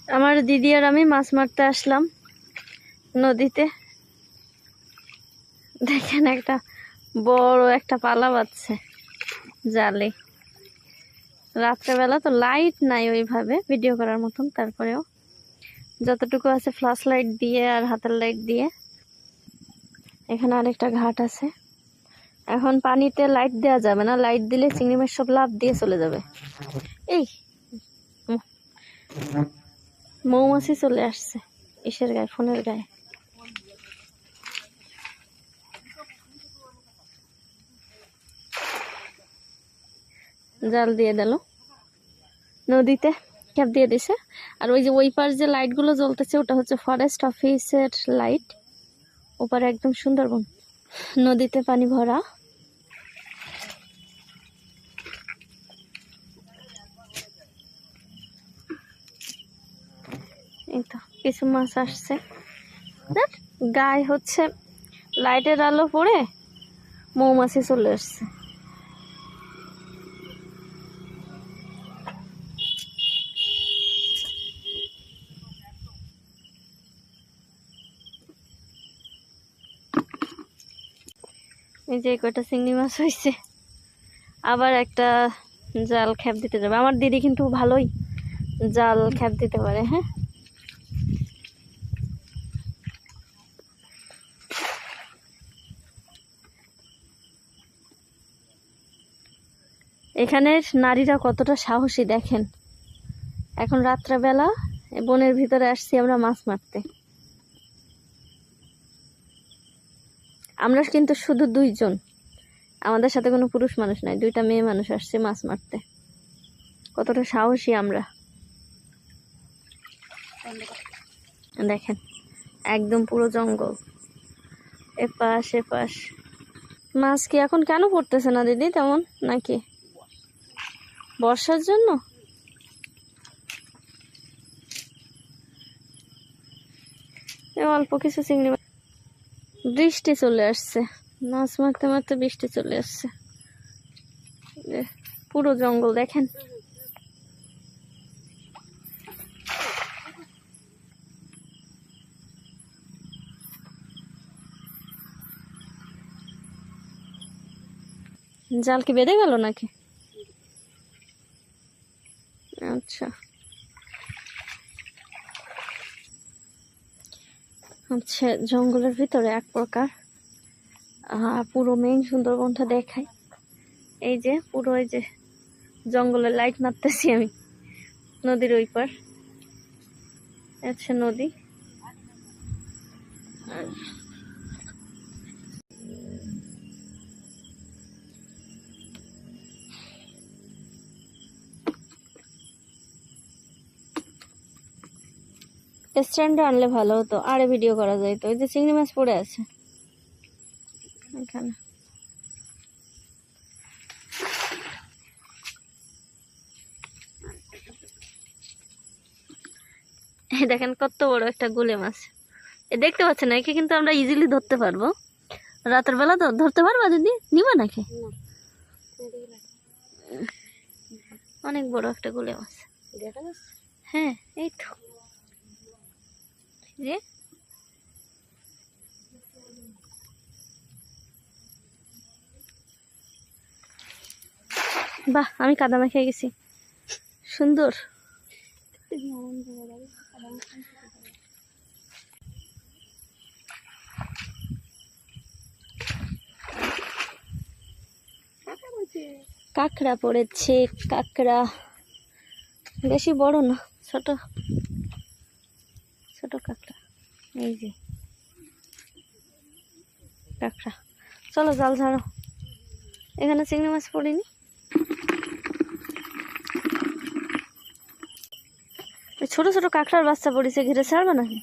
আমার দিদি আর আমি মাছ মারতে আসলাম নদীতে। দেখেন একটা বড় একটা পালা বাজছে জালে। রাত্রেবেলা তো লাইট নাই ওইভাবে ভিডিও করার মতন, তারপরেও যতটুকু আছে ফ্ল্যাশ লাইট দিয়ে আর হাতের লাইট দিয়ে। এখানে আরেকটা ঘাট আছে। এখন পানিতে লাইট দেওয়া যাবে না, লাইট দিলে চিংড়ি মাছ সব লাফ দিয়ে চলে যাবে। এই মৌমাছি চলে আসছে ইসের গায়ে, ফোনের গায়ে। জাল দিয়ে দিল নদীতে, ক্যাপ দিয়ে দিছে। আর ওই যে ওই পার যে লাইট গুলো জ্বলতেছে ওটা হচ্ছে ফরেস্ট অফিসের লাইট। ওপারে একদম সুন্দরবন, নদীতে পানি ভরা। এই তো কিছু মাছ আসছে, গায়ে হচ্ছে লাইটের আলো পড়ে মৌমাছি চলে আসছে। এই যে কয়টা চিংড়ি মাছ হয়েছে, আবার একটা জাল খ্যাপ দিতে যাবে। আমার দিদি কিন্তু ভালোই জাল খ্যাপ দিতে পারে। হ্যাঁ, এখানের নারীরা কতটা সাহসী দেখেন। এখন রাত্রেবেলা বনের ভিতরে আসছি আমরা মাছ মারতে। আমরা কিন্তু শুধু 2 জন, আমাদের সাথে কোনো পুরুষ মানুষ নাই, 2টা মেয়ে মানুষ আসছে মাছ মারতে। কতটা সাহসী আমরা দেখেন। একদম পুরো জঙ্গল, এপাশ এপাশ। মাছ কি এখন কেন পড়তেছে না দিদি তেমন, নাকি বর্ষার জন্য? অল্প কিছু চিংড়ি মাছ। বৃষ্টি চলে আসছে, মাছ মারতে মারতে বৃষ্টি চলে আসছে। পুরো জঙ্গল দেখেন। জাল কি বেঁধে গেল নাকি? আচ্ছা, হচ্ছে জঙ্গলের ভিতরে এক প্রকার পুরো মেইন সুন্দরবনটা দেখায়। এই যে পুরো এই যে জঙ্গলের লাইট মারতেছি আমি, নদীর ওই পার। আচ্ছা, নদী। স্ট্যান্ডে আনলে ভালো হতো, আরে ভিডিও করা যায় তো। ওই যে চিংড়ি মাছ পড়ে আছে এখানে। এই দেখেন কত বড় একটা গুলে মাছ। দেখতে পাচ্ছেন না, একে কিন্তু আমরা ইজিলি ধরতে পারবো। রাতের বেলা তো ধরতে পারবা দিদি, নিবা নাকি? অনেক বড় একটা গুলে মাছ। হ্যাঁ, এই তো যে বাহ, আমি কাদা মেখে গেছি, সুন্দর। কাঁকড়া পড়েছে, কাঁকড়া বেশি বড় না, ছোট ছোট কাঁকড়া। এই যে কাঁকড়া। চলো জাল ঝাড়ো, এখানে চিংড়ি মাছ পড়েনি। ছোট ছোট কাঁকড়ার বাচ্চা পড়েছে, ঘিরে ছাড়বে নাকি?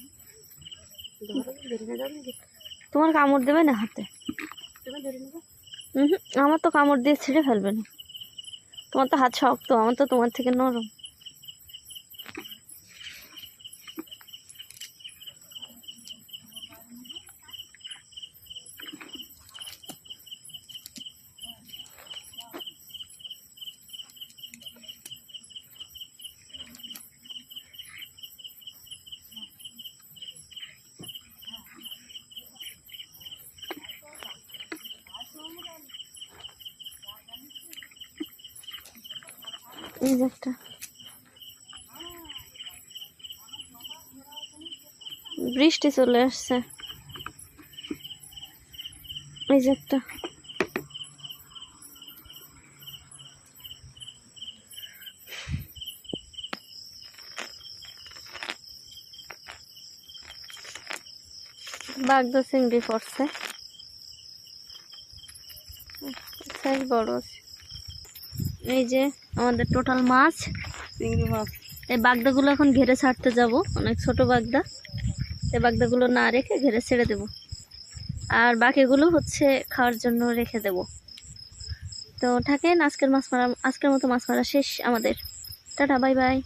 তোমার কামড় দেবে না হাতে? আমার তো কামড় দিয়ে ছিঁড়ে ফেলবে না। তোমার তো হাত শক্ত, আমার তো তোমার থেকে নরম। এই যে একটা বৃষ্টি চলে আসছে। এই যে একটা বাগদা চিংড়ি পড়ছে, সাইজ বড় আছে। এই যে আমাদের টোটাল মাছ, চিংড়ি মাছ। এই বাগদাগুলো এখন ঘেরে ছাড়তে যাব, অনেক ছোট বাগদা। এই বাগদাগুলো না রেখে ঘেরে ছেড়ে দেব, আর বাকিগুলো হচ্ছে খাওয়ার জন্য রেখে দেব। তো থাকেন, আজকের মতো মাছ মারা শেষ আমাদের। Tata, bye bye.